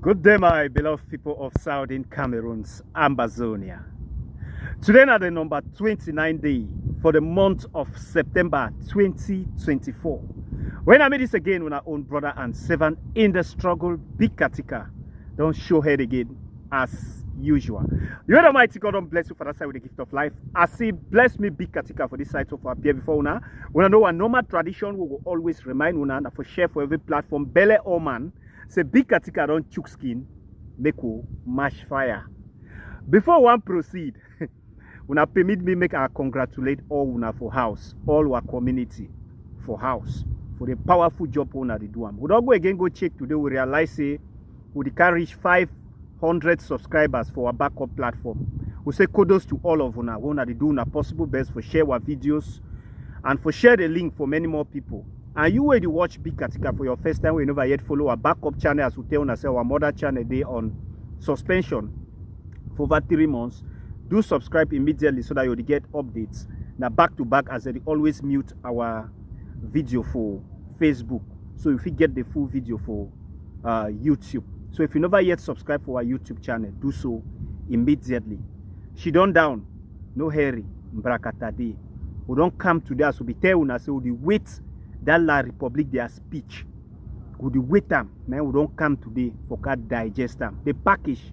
Good day, my beloved people of Southern Cameroons, Ambazonia. Today is the number 29 day for the month of September 2024. When I meet this again with our own brother and servant in the struggle, Big Katika. Don't show head again as usual. You know, Almighty God don't bless you for that side with the gift of life. As He bless me, Big Katika, for this side of our appear before una. When I know a normal tradition, we will always remind una that for share for every platform, Bele or man. Say Big Katika don't chook skin, make we mash fire. Before one proceed, una permit me make I congratulate all una for house, all our community for house, for the powerful job una they do. We don't go again go check today. We realize say we can reach 500 subscribers for our backup platform. We say kudos to all of una. We una they do una possible best for share our videos and for share the link for many more people. And you already watch Big Katika for your first time, we never yet follow our backup channel as we tell us our mother channel day on suspension for over 3 months. Do subscribe immediately so that you'll get updates. Now back to back as they always mute our video for Facebook. So if you get the full video for YouTube. So if you never yet subscribe for our YouTube channel, do so immediately. She done down, no hurry, mbrakata day. We don't come today as we be telling us so the wait. That La Republic, their speech, would wait them. Now we don't come today for that digest them. The package,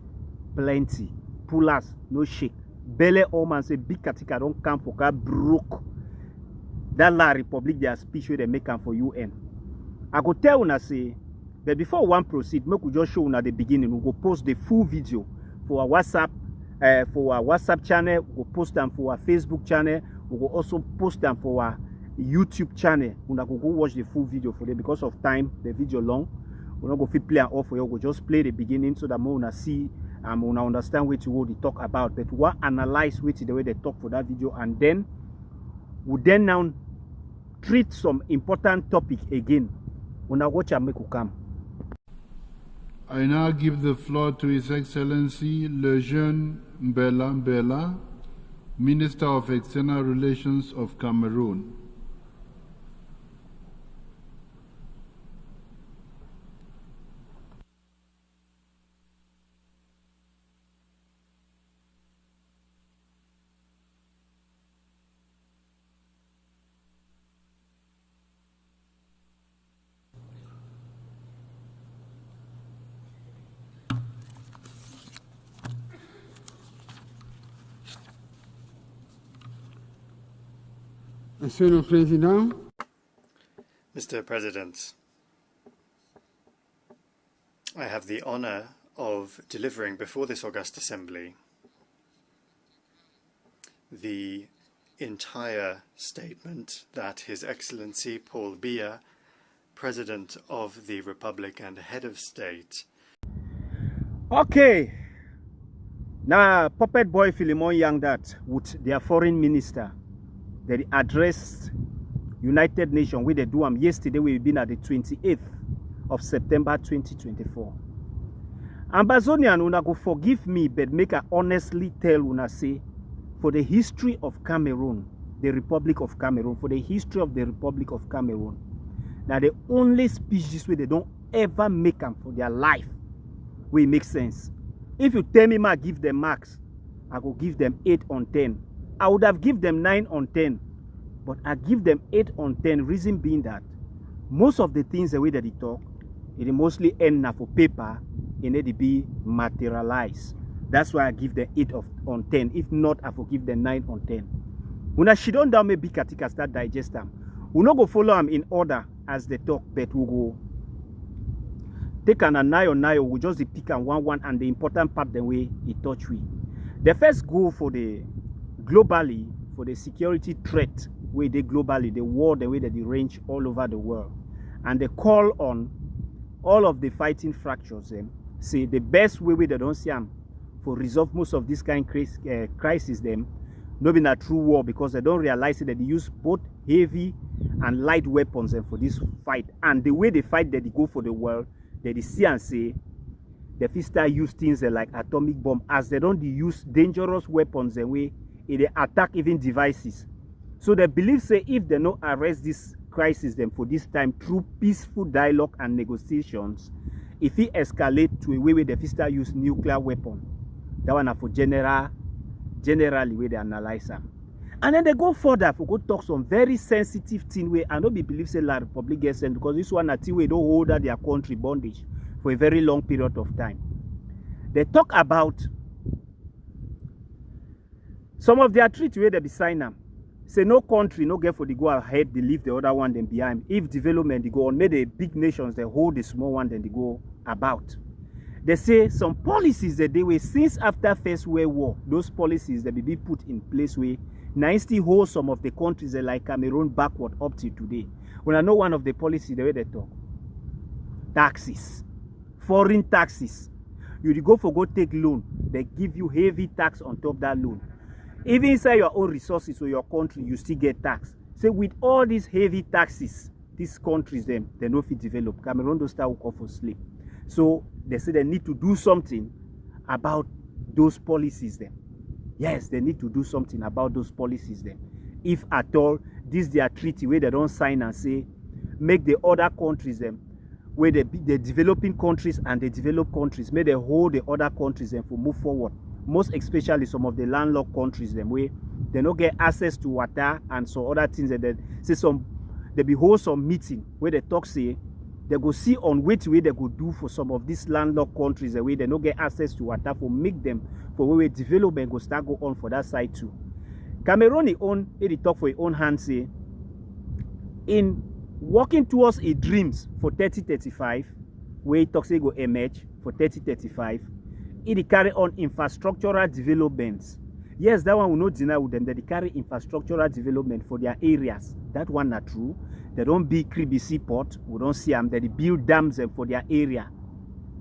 plenty. Pullers, no shake. Bele Oman say Big Katika don't come for that broke. That La Republic, their speech where they make them for UN. I go tell una say, but before one proceed, make we just show una the beginning. We go post the full video for our WhatsApp channel. We go post them for our Facebook channel. We go also post them for our YouTube channel. Una go watch the full video for them because of time. The video long. We not go fit play and off for you. We just play the beginning so that we una see and una understand what they talk about. But we analyze which the way they talk for that video, and then we then now treat some important topic again. Una watch and make you come. I now give the floor to His Excellency Le Jeune Mbela, Minister of External Relations of Cameroon. Monsieur le Président, Mr. President, I have the honor of delivering before this august assembly the entire statement that His Excellency Paul Biya, President of the Republic and Head of State. Okay. Now, puppet boy Philemon Yang that with their foreign minister. They addressed United Nations where they do them yesterday. We've been at the 28th of September 2024. Ambazonian una go forgive me, but make I honestly tell una say for the history of Cameroon, the Republic of Cameroon, for the history of the Republic of Cameroon. Now the only speech this way they don't ever make them for their life will make sense. If you tell me I give them marks, I go give them 8 on 10. I would have given them 9 on 10, but I give them 8 on 10. Reason being that most of the things the way that they talk, it mostly end for paper and it be materialized. That's why I give them 8 on 10. If not, I forgive them 9 on 10. When I sit down, maybe Katika start digest them. We not go follow them in order as they talk, but we go take an 9 on 9. We just pick and one, and the important part the way it touch we. The first goal for the globally for the security threat where they globally the war the way that they range all over the world, and they call on all of the fighting fractures them say the best way they don't see them for resolve most of this kind of crisis them not been a true war, because they don't realize that they use both heavy and light weapons them for this fight, and the way they fight that they go for the world that they see and say the first use things like atomic bomb as they don't use dangerous weapons the way they attack even devices. So they believe say if they don't arrest this crisis them for this time through peaceful dialogue and negotiations, if it escalate to a way where the start use nuclear weapon, that one na for generally where they analyze them. And then they go further for go talk some very sensitive thing where I don't be believe say La Republic gets sent, because this one a thing where don't hold their country bondage for a very long period of time. They talk about some of their treaty where they be sign them. Say no country no get for the go ahead, they leave the other one then behind. If development they go on, maybe the big nations they hold the small one then they go about. They say some policies that they were since after First World War, those policies that be put in place where now still hold some of the countries like Cameroon backward up to today. When I know one of the policies the way they talk, taxes, foreign taxes. You go take loan, they give you heavy tax on top of that loan. Even inside your own resources or your country, you still get tax. So with all these heavy taxes, these countries they no fit develop. Cameroon don't start work for sleep. So they say they need to do something about those policies then. Yes, they need to do something about those policies then. If at all, this their treaty where they don't sign and say, make the other countries them, where the developing countries and the developed countries, may they hold the other countries them for move forward. Most especially some of the landlocked countries them where they don't get access to water and some other things that they say they be hold some meeting where they talk say they go see on which way they go do for some of these landlocked countries the way they don't get access to water for make them for where development go start go on for that side too. Cameroon it talk for its own hand say in working towards a dreams for 3035 where it talks say go emerge for 3035. It carry on infrastructural developments. Yes, that one will not deny with them that they carry infrastructural development for their areas. That one not true. They don't build Kribisi port. We don't see them. They build dams them for their area.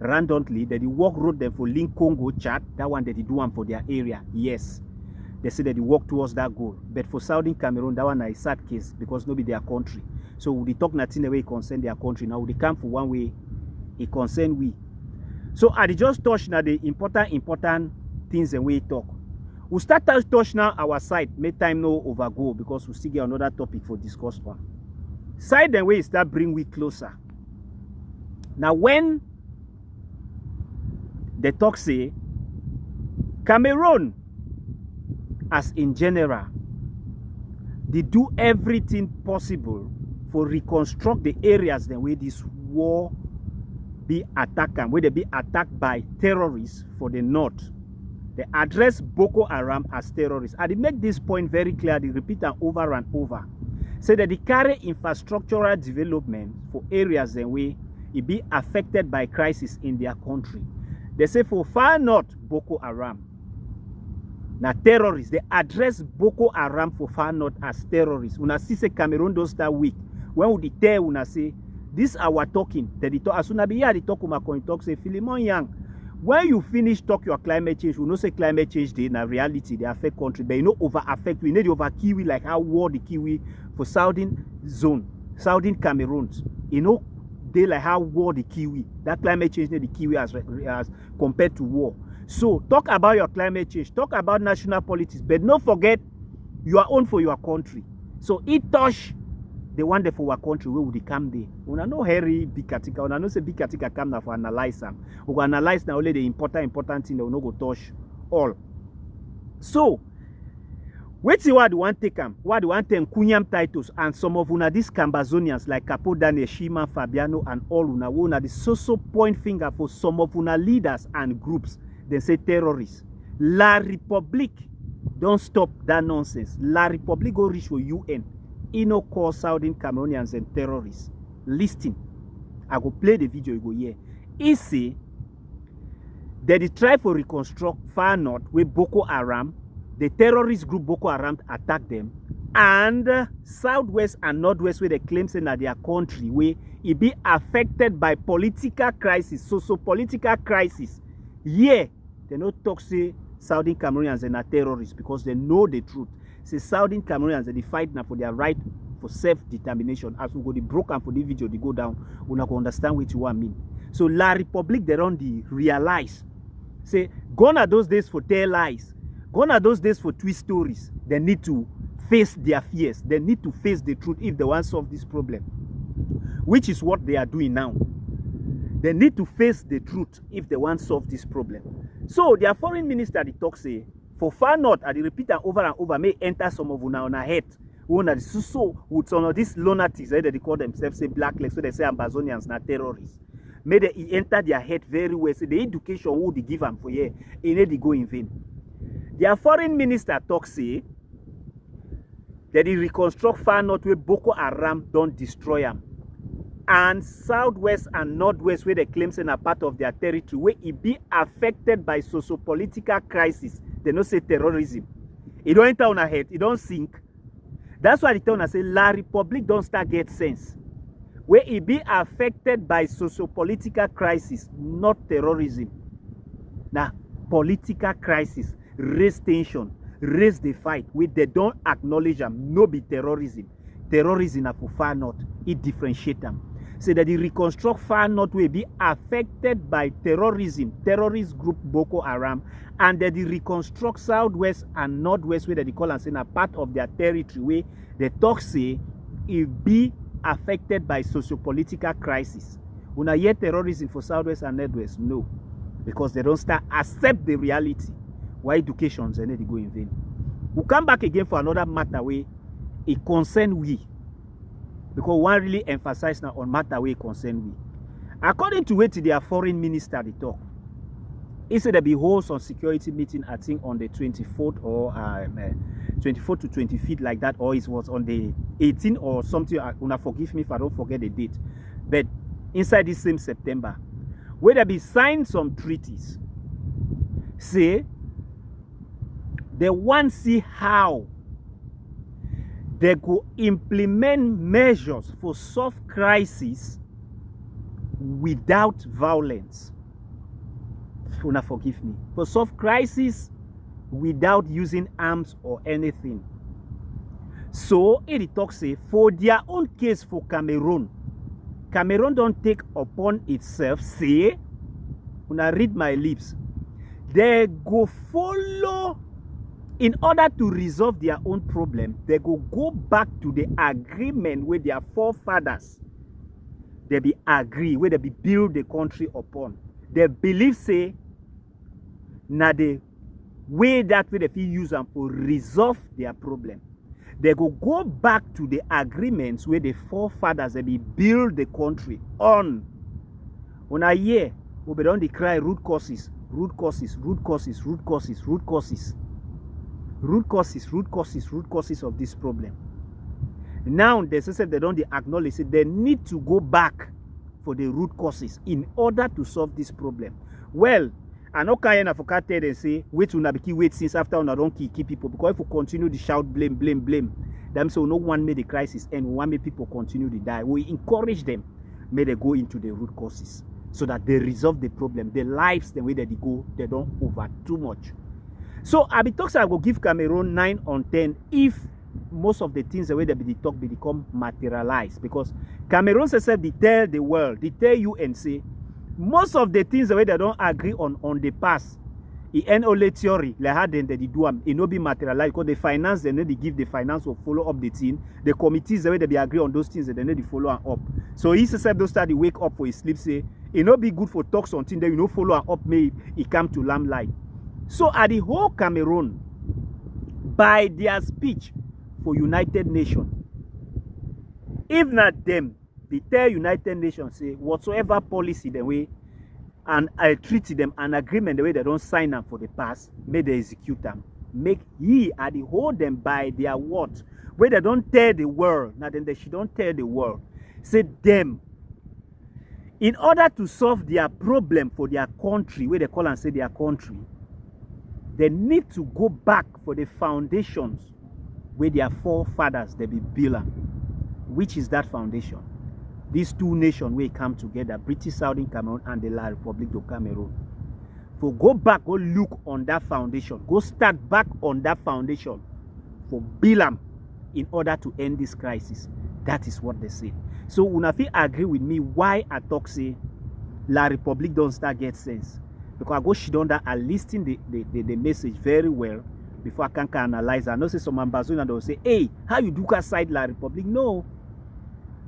Randomly, they walk road them for link Congo, Chad. That one they do one for their area. Yes, they say that they work towards that goal. But for Southern Cameroon, that one is a sad case because nobody their country. So we talk nothing the way it concern their country. Now they come for one way, it concern we. So I just touch now the important things and we talk. We'll start touch now our side. Make time no overgo because we still get another topic for discuss on. Side and way start bring we closer. Now when the talk say Cameroon as in general, they do everything possible for reconstruct the areas the way this war be attacked and where they be attacked by terrorists for the north. They address Boko Haram as terrorists. And they make this point very clear, they repeat it over and over. Say that they carry infrastructural development for areas the way it be affected by crisis in their country. They say for far north, Boko Haram. Now terrorists, they address Boko Haram for far north as terrorists. Una see say Cameroon don't start weak. When we tell una say, this our talking, that the talk as soon as be here the talk talk say Philemon Yang. When you finish talk your climate change, we know say climate change they in a reality they affect country, but you know over affect we need over Kiwi like how war the Kiwi for Southern zone, Southern Cameroons. You know they like how war the Kiwi. That climate change the Kiwi as compared to war. So talk about your climate change, talk about national politics, but don't forget you are own for your country. So it touch the one day for our country where would they come there. We no hurry big katika. We no say big katika come now for analyze them. We go analyze now only the important thing that we no go touch all. So, wait see what they want take them. What they want them Kunyam titles and some of una these Cambazonians like Capo Daniel, Shima, Fabiano and all una the so point finger for some of una leaders and groups. They say terrorists. La Republique don't stop that nonsense. La Republique go reach for UN. No call Southern Cameroonians and terrorists. Listen, I go play the video, you go here. He say that they try to reconstruct far north where Boko Haram, the terrorist group Boko Haram attack them, and southwest and northwest where they claim say that their country where it be affected by political crisis, socio-political crisis. Yeah, they not talk say Southern Cameroonians and are terrorists because they know the truth. Say Southern Cameroonians they fight now for their right for self-determination. As we go the broken for the video, they go down, we not understand what you want mean. So La Republique they don't realize. Say gone are those days for tell lies, gone are those days for twist stories. They need to face their fears, they need to face the truth if they want to solve this problem. Which is what they are doing now. They need to face the truth if they want to solve this problem. So their foreign minister, the talk say, for far north, I repeat and over, may enter some of una on a head. Una so with some of these lunatics, they call themselves say blacklegs, so they say Ambazonians not terrorists. May they enter their head very well. So the education who they give them for here, they go in vain. Their foreign minister talk say that they reconstruct far north where Boko Haram don't destroy them. And southwest and northwest where they claim say a part of their territory where it be affected by socio-political crisis. They don't say terrorism. It don't enter on a head, it don't sink. That's why the town say La Republic don't start get sense. Where it be affected by socio-political crisis, not terrorism. Now, political crisis, raise tension, raise the fight, where they don't acknowledge them, no be terrorism. Terrorism are for far north, it differentiate them. Say that the reconstruct far north will be affected by terrorism, terrorist group Boko Haram, and that the reconstruct southwest and northwest where they call and say a part of their territory where the talk say it be affected by socio-political crisis. When I hear terrorism for southwest and northwest, no, because they don't start accept the reality. Why educations and they go in vain. We'll come back again for another matter where it concern we. Because one really emphasize now on matter where it concern we. According to what their foreign minister they talk, he said there be host on security meeting, I think on the 24th or 24th to 25th like that, or it was on the 18th or something. Una forgive me if I don't forget the date. But inside this same September, where there be signed some treaties, say they want to see how they go implement measures for solve crisis without violence. Una forgive me. For solve crisis without using arms or anything. So it talks say for their own case for Cameroon, Cameroon don't take upon itself say, when I read my lips, they go follow. In order to resolve their own problem, they go back to the agreement with their forefathers. They be agree, where they be build the country upon. They believe say, na the way that way they feel use them to resolve their problem. They go back to the agreements where the forefathers they be build the country on. When I hear, we be don't cry root causes, root causes, root causes, root causes, root causes. Root causes of this problem. Now they say they don't acknowledge it. They need to go back for the root causes in order to solve this problem. Well, I know Kayan Afokate and say wait to wait since after una don't kill people, because if we continue to shout blame, them so no one made the crisis and we want make people continue to die. We encourage them, may they go into the root causes so that they resolve the problem. Their lives, the way that they go, they don't over too much. So I be talks I will give Cameroon 9 on 10 if most of the things the way they be talk become materialized, because Cameroon says they tell the world, they tell you and say most of the things the way they don't agree on the past. It end only theory like how they do them. It no be materialized because the finance they need to give the finance or follow up the thing. The committees the way they be agree on those things they need to follow up. So he says those start to wake up for his sleep say it no be good for talks on things that you know follow up may it come to lamplight. So at the whole Cameroon, by their speech for United Nations, if not them, they tell United Nations say whatsoever policy the way and I treated them an agreement the way they don't sign them for the past, may they execute them. Make ye at the hold them by their word. Where they don't tell the world, now then they should don't tell the world. Say them. In order to solve their problem for their country, where they call and say their country, they need to go back for the foundations where their forefathers they be built. Which is that foundation? These two nations will come together, British Southern Cameroon and the La Republic of Cameroon. For go back, go look on that foundation. Go start back on that foundation for Bilam in order to end this crisis. That is what they say. So Unafi agree with me why I talk say La Republic don't start get sense. Because I go shit on that and listen the message very well before I can analyze. I know say some Ambazonians will say, hey, how you do that side La Republic? No.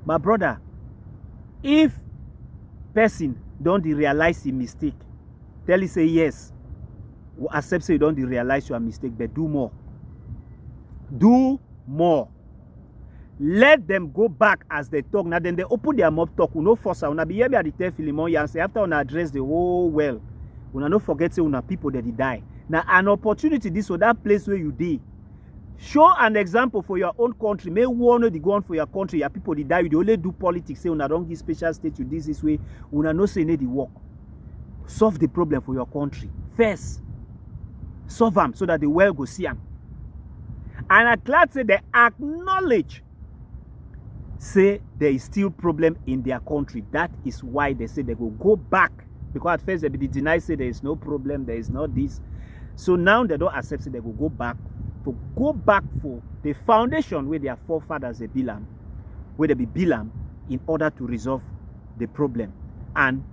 My brother, if person don't realize the mistake. Tell you say yes. We accept say you don't realize your mistake, but do more. Do more. Let them go back as they talk. Now then they open their mouth talk. We no force una be here at the tell Philemon and say after una address the whole well. Una no forget say una people that die. Now an opportunity this or that place where you dey. Show an example for your own country. May one of the go on for your country. Your people they die. You only do politics. Say una don't give special state to this way. Una no say need the work. Solve the problem for your country first. Solve them so that the world go see them. And at last say they acknowledge. Say there is still problem in their country. That is why they say they go back. Because at first they be deny say there is no problem. There is not this. So now they don't accept say they go back. To go back for the foundation where their forefathers they build, where they be build in order to resolve the problem. And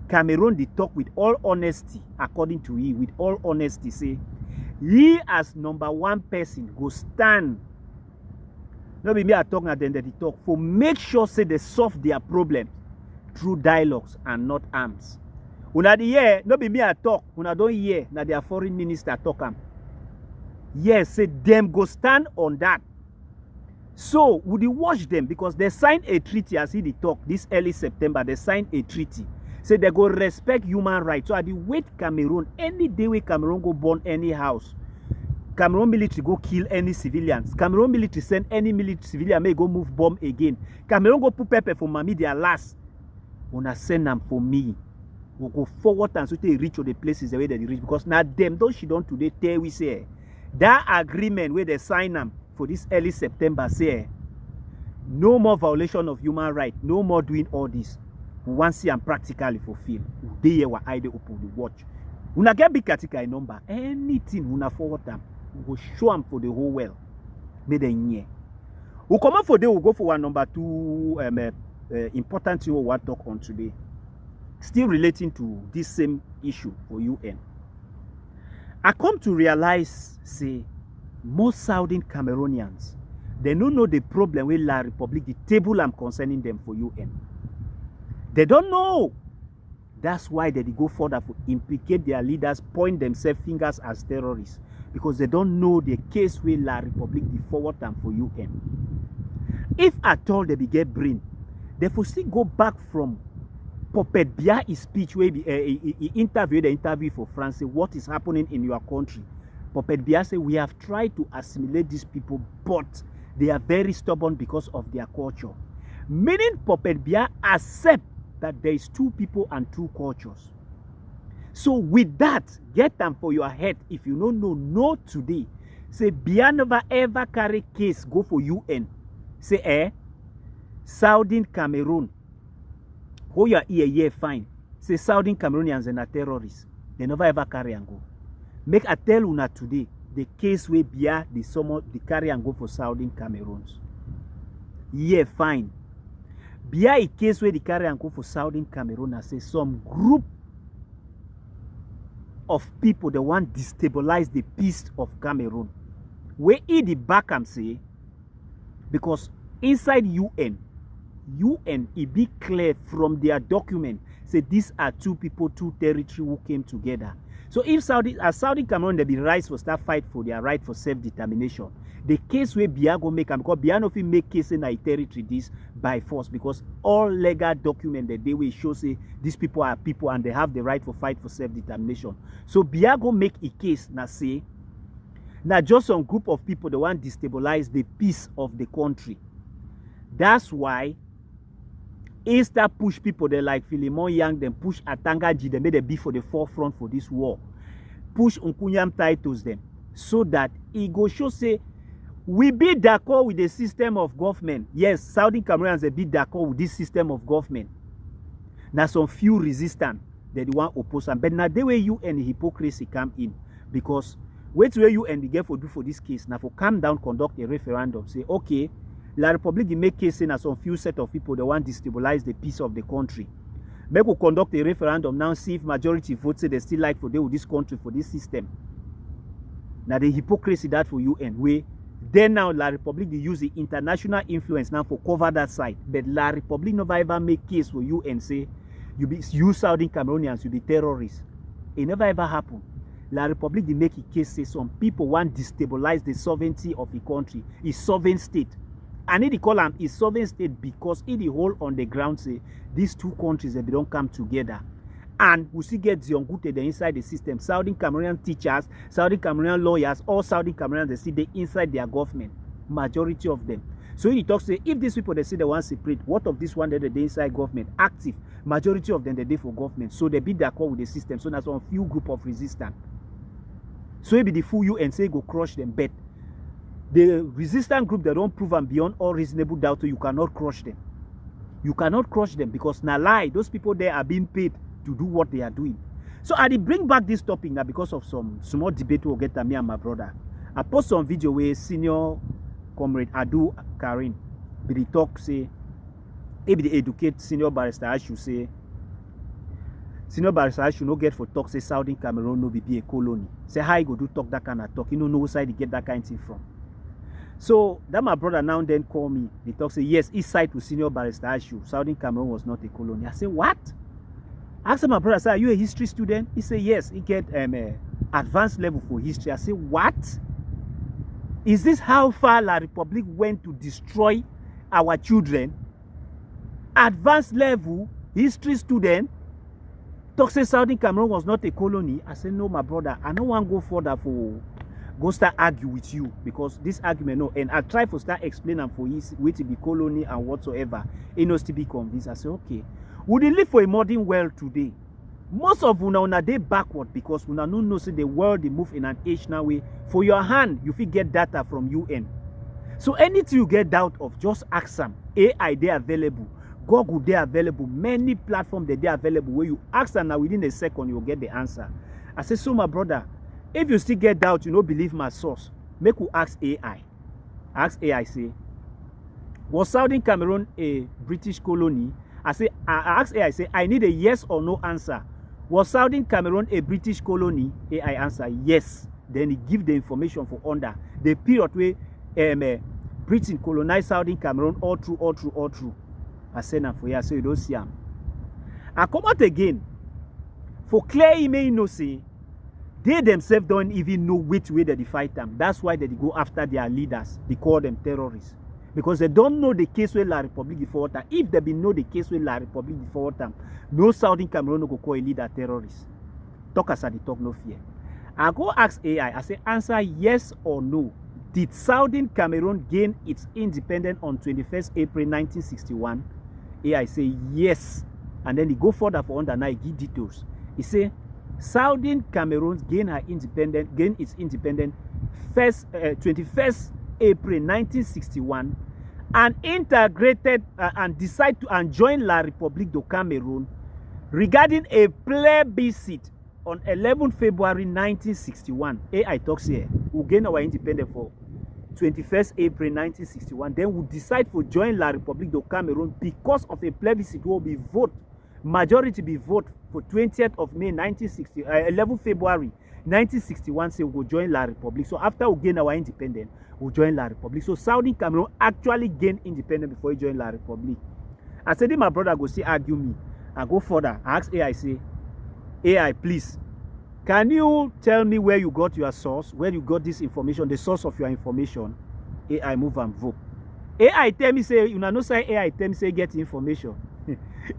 Cameroon they talk with all honesty, according to he, with all honesty, say he as number one person go stand. No be me I talk at them that they talk for make sure say they solve their problem through dialogues and not arms. Una the hear, no be me I talk, una don't hear, na their foreign minister talk am. Yes, say them go stand on that. So would you watch them because they signed a treaty as he they talk this early September. They signed a treaty. Say they go respect human rights. So I the wait Cameroon any day we Cameroon go burn any house. Cameroon military go kill any civilians. Cameroon military send any military civilian may go move bomb again. Cameroon go put pepper for mommy their last. Una send them for me. We go forward and so they reach to the places the way they reach because now them those she don't today tell we say. That agreement where they sign them for this early September say no more violation of human rights, no more doing all this. We want to see them practically fulfilled. They here were either open the watch. Una get big category number. Anything una forward them, we will show them for the whole world. May they hear. We come out for day, we go for one number two important thing we want to talk on today. Still relating to this same issue for UN. I come to realize, say, most Southern Cameroonians, they don't know the problem with La Republic, the table I'm concerning them for UN. They don't know. That's why they go further to implicate their leaders, point themselves fingers as terrorists, because they don't know the case where La Republic the forward them for UN. If at all they be get brain, they will still go back from Puppet Bia his speech where he interviewed the interview for France, say what is happening in your country. Puppet Bia say we have tried to assimilate these people, but they are very stubborn because of their culture. Meaning Puppet Bia accept that there is two people and two cultures. So with that, get them for your head. If you don't know today, say Bia never ever carry case go for UN. Say Southern Cameroon. Who you are here, fine. Say Southern Cameroonians and are terrorists. They never ever carry and go. Make I tell una today, the case where Bia the carry and go for Southern Cameroons. Yeah, fine. Bia a case where the carry and go for Southern Cameroon and say some group of people that want to destabilize the peace of Cameroon. Where the back and say, because inside UN it be clear from their document say these are two people, two territory who came together. So if Saudi Cameroon they be rise for start fight for their right for self-determination, the case where Bia go make them because Bia no fit make case in a territory this by force because all legal document that they will show say these people are people and they have the right for fight for self-determination. So Bia go make a case na say now just some group of people that want to destabilize the peace of the country. That's why Easter push people they like Philemon Yang, them push Atanga G, they made them be for the forefront for this war. Push Unkunyam titles them so that it go show say we be d'accord with the system of government. Yes, Saudi Cameroonians they be d'accord with this system of government. Now some few resistant that they want oppose them. But now the way you and the hypocrisy come in because wait where you and the get for do for this case. Now for calm down, conduct a referendum. Say okay. La Republic make case in as some few set of people that want to destabilize the peace of the country. Make we conduct a referendum now, see if majority vote say they still like for deal with this country for this system. Now the hypocrisy that for UN way. Then now La Republic they use the international influence now for cover that side. But La Republic never ever make case for UN say you Southern Cameroonians, you be terrorists. It never ever happened. La Republic, they make a case say some people want to destabilize the sovereignty of the country, a sovereign state. And they call them a sovereign state because it the whole on the ground say these two countries they don't come together. And we see get the inside the system. Southern Cameroonian teachers, Southern Cameroonian lawyers, all Southern Cameroonians they see they inside their government. Majority of them. So he talks say if these people they say they want separate, what of this one that they inside government active? Majority of them they dey for government. So they be d'accord with the system. So that's one few group of resistance. So it be the full UN say go crush them, but the resistant group that don't prove and beyond all reasonable doubt, so you cannot crush them. You cannot crush them because na lie. Those people there are being paid to do what they are doing. So I did bring back this topic now because of some small debate we'll get me and my brother. I post some video where senior comrade Adu Karim be the talk say if the educate senior barrister I should say senior barrister I should not get for talk say Southern Cameroon no be a colony. Say how you go do talk that kind of talk. You know no side you get that kind of thing from. So that my brother now then call me. They talk say yes, east side to senior barrister issue. Southern Cameroon was not a colony. I say what? I asked my brother, say, are you a history student? He said yes. He get advanced level for history. I say what? Is this how far La Republic went to destroy our children? Advanced level history student talk say Southern Cameroon was not a colony. I said no, my brother. I don't want to go further for. Go start argue with you because this argument no, and I try to start explaining for you where to be colony and whatsoever. It knows to be convinced. I say okay, would they live for a modern world today? Most of una they backward because una no know say the world they move in an age now way. For your hand, you fit get data from UN. So anything you get doubt of, just ask them. AI they available, Google they available, many platforms they available. Where you ask them now within a second you'll get the answer. I say so, my brother. If you still get doubt, you don't believe my source, make you ask AI. Ask AI, say, was Southern Cameroon a British colony? I ask AI, say, I need a yes or no answer. Was Southern Cameroon a British colony? AI answer, yes. Then he give the information for under. The period where Britain colonized Southern Cameroon, all true. I send them for you, so you don't see them. I come out again. For clear email, you know, say, they themselves don't even know which way they fight them. That's why they go after their leaders. They call them terrorists. Because they don't know the case where La Republic before them. If they know the case where La Republic before them, no Southern Cameroon no go call a leader terrorist. Talk as I talk, no fear. I go ask AI, I say answer yes or no. Did Southern Cameroon gain its independence on 21st April 1961? AI say yes. And then he go further for under now, he give details. He say Southern Cameroon gained its independence 21st April 1961 and integrated and decided to join La République du Cameroon regarding a plebiscite on 11 February 1961. AI talks here. We gain our independence for 21st April 1961. Then we decide to join La République du Cameroon because of a plebiscite will be vote. Majority be vote for 20th of May 1960, 11 February 1961 say we'll join La Republic. So after we gain our independence, we'll join La Republic. So Southern Cameroon actually gained independence before we join La Republic. I said, my brother go see argue me. I go further. I ask AI, say, AI, please, can you tell me where you got your source, where you got this information, the source of your information? AI move and vote. AI tell me, say, you know, say AI tell me, say, get information.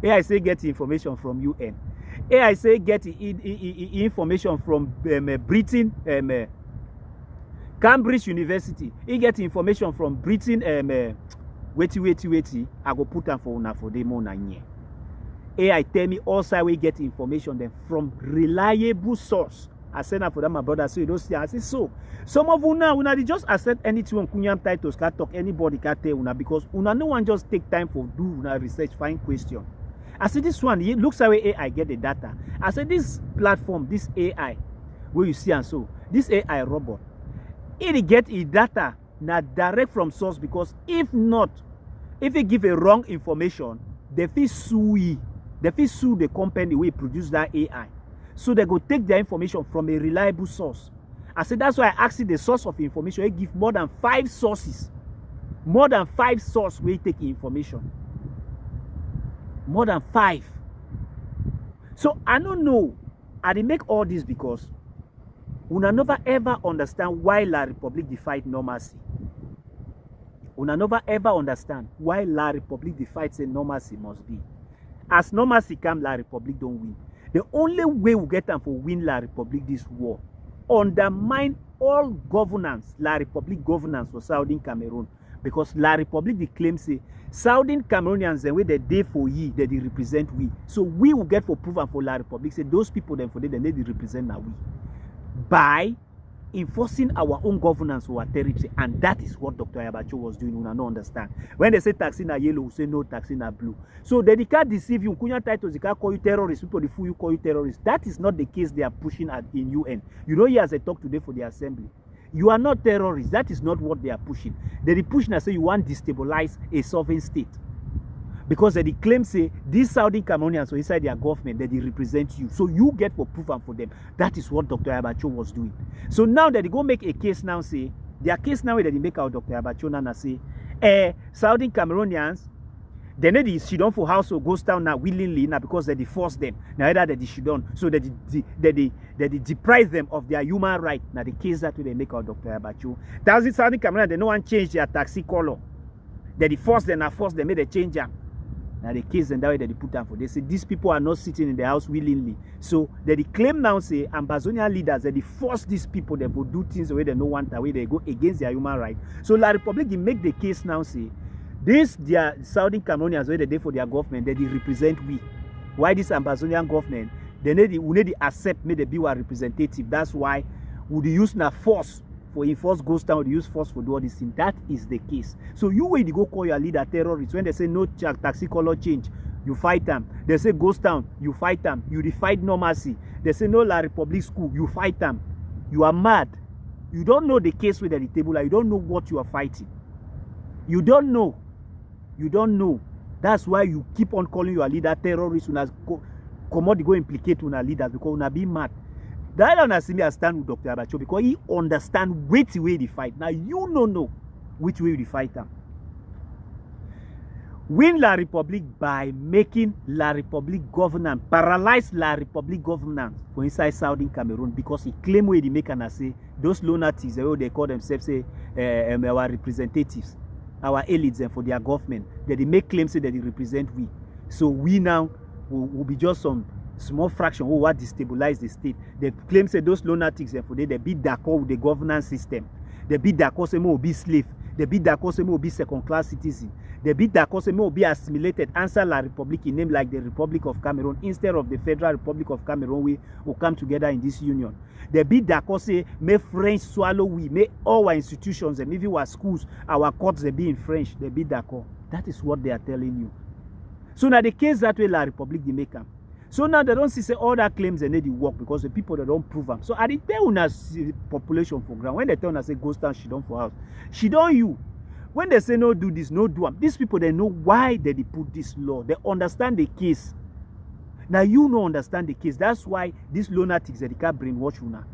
AI say get information from UN. AI say get information from Britain, Cambridge University. He get information from Britain. Wait. I go put them for una for them on here. AI tell me also we get information then from reliable source. I send that for them, my brother. So you don't see. I say so. Some of una they just accept anything on Kunyam titles can talk. Anybody can tell una because una no one just take time for do una research, find question. I said this one, it looks like AI get the data. I said this platform, this AI, where you see and so, this AI robot, it get a data not direct from source because if not, if it give a wrong information, they fit sue the company who produce that AI. So they go take their information from a reliable source. I said that's why I asked the source of information. It give more than 5 sources. More than 5 sources where you take information. More than 5. So I don't know. I dey make all this because una never ever understand why La République defied normalcy. Una never ever understand why La République defied say normalcy must be. As normalcy come, La République don't win. The only way we get them for win La République this war, undermine all governance, La République governance for Southern Cameroon. Because La République they claim say Southern Cameroonians the way they day for ye, that they represent we. So we will get for proof and for La République say those people then for they represent now we. By enforcing our own governance for our territory, and that is what Dr. Ayabacho was doing. Una no understand. When they say taxi na yellow, we say no taxi na blue. So they can't deceive you. Kunya titles they can't call you terrorist. People the fool you call you terrorist. That is not the case they are pushing at in UN. You know, here as I talk today for the assembly, you are not terrorists. That is not what they are pushing. They push and say you want to destabilize a sovereign state. Because they claim say these Saudi Cameroonians so inside their government that they represent you. So you get for proof and for them. That is what Dr. Ayabacho was doing. So now that they go make a case now say, their case now that they make out Dr. Ayabacho now say, Saudi Cameroonians, they need the Sudan for house or goes down now willingly now because they force them. Now either they Sudan, so that they deprive them of their human right. Now the case that they make out Dr. Ayabacho. Thousand Saudi Cameroonians, they no one change their taxi color. They force them, now force them, made a change them. Now the case and that way that they put down for. They say these people are not sitting in the house willingly. So they claim now say Ambazonian leaders that they force these people that will do things the way they no want the way they go against their human right. So La République they make the case now say this their Saudi Cameroonians where they do for their government that they represent we. Why this Ambazonian government we need to accept me the be our representative. That's why would use na force for enforce goes down, they use force for do all this thing. That is the case. So you when you go call your leader terrorist, when they say no taxi color change, you fight them. They say ghost town, you fight them. You defied normalcy. They say no La République school, you fight them. You are mad. You don't know the case with the table. You don't know what you are fighting. You don't know. You don't know. That's why you keep on calling your leader terrorist. Una come out go implicate una leaders because una be mad. That don't see me as stand with Dr. Ayabacho because he understand which way they fight. Now you don't know which way they fight them. Win La République by making La République governance, paralyze La République governance for inside Southern Cameroon because he claim where they make and say those lunatics, they call themselves say our representatives, our elites and for their government, that they make claims say that they represent we. So we now will be just some small fraction who want destabilize the state. They claim say those lunatics and for they be d'accord with the governance system. They be d'accord say will be slave. They be d'accord say will be second-class citizen. They be d'accord say will be assimilated. Answer La République in name like the Republic of Cameroon instead of the Federal Republic of Cameroon. We will come together in this union. They be d'accord say may French swallow we, may all our institutions and maybe our schools, our courts they be in French. They be d'accord. That is what they are telling you. So now the case that way La République they make them. So now they don't see say all that claims they need to work because the people they don't prove them. So I did tell una population for ground. When they tell una say ghost town, she don't for house. She don't you. When they say no do this, no do them. These people they know why they put this law. They understand the case. Now you don't understand the case. That's why these lunatics they can't brainwash una.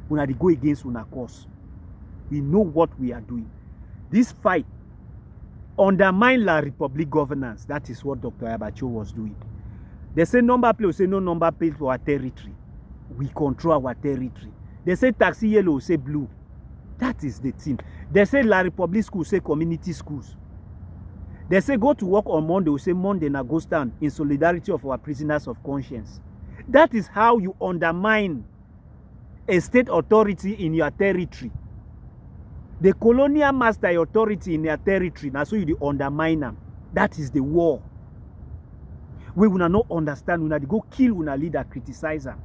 Una they go against una cause. We know what we are doing. This fight undermine La République governance. That is what Dr. Ayabacho was doing. They say number plate, we say no number plate to our territory. We control our territory. They say taxi yellow, we say blue. That is the thing. They say La République school, say community schools. They say go to work on Monday, we say Monday na go stand in solidarity of our prisoners of conscience. That is how you undermine a state authority in your territory. The colonial master authority in your territory, now so you undermine them. That is the war. We will not understand, we will go kill una leader, criticize her.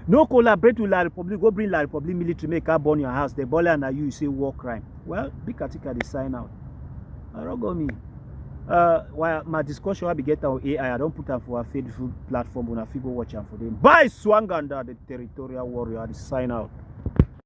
No collaborate with La République, go bring La République military, make her burn your house. The baller and you say war crime. Well, big article they sign out. I don't go me. While my discussion will be get on AI, I don't put them for a faithful platform when I figure watch them for them. By Swanganda, the territorial warrior, the sign out.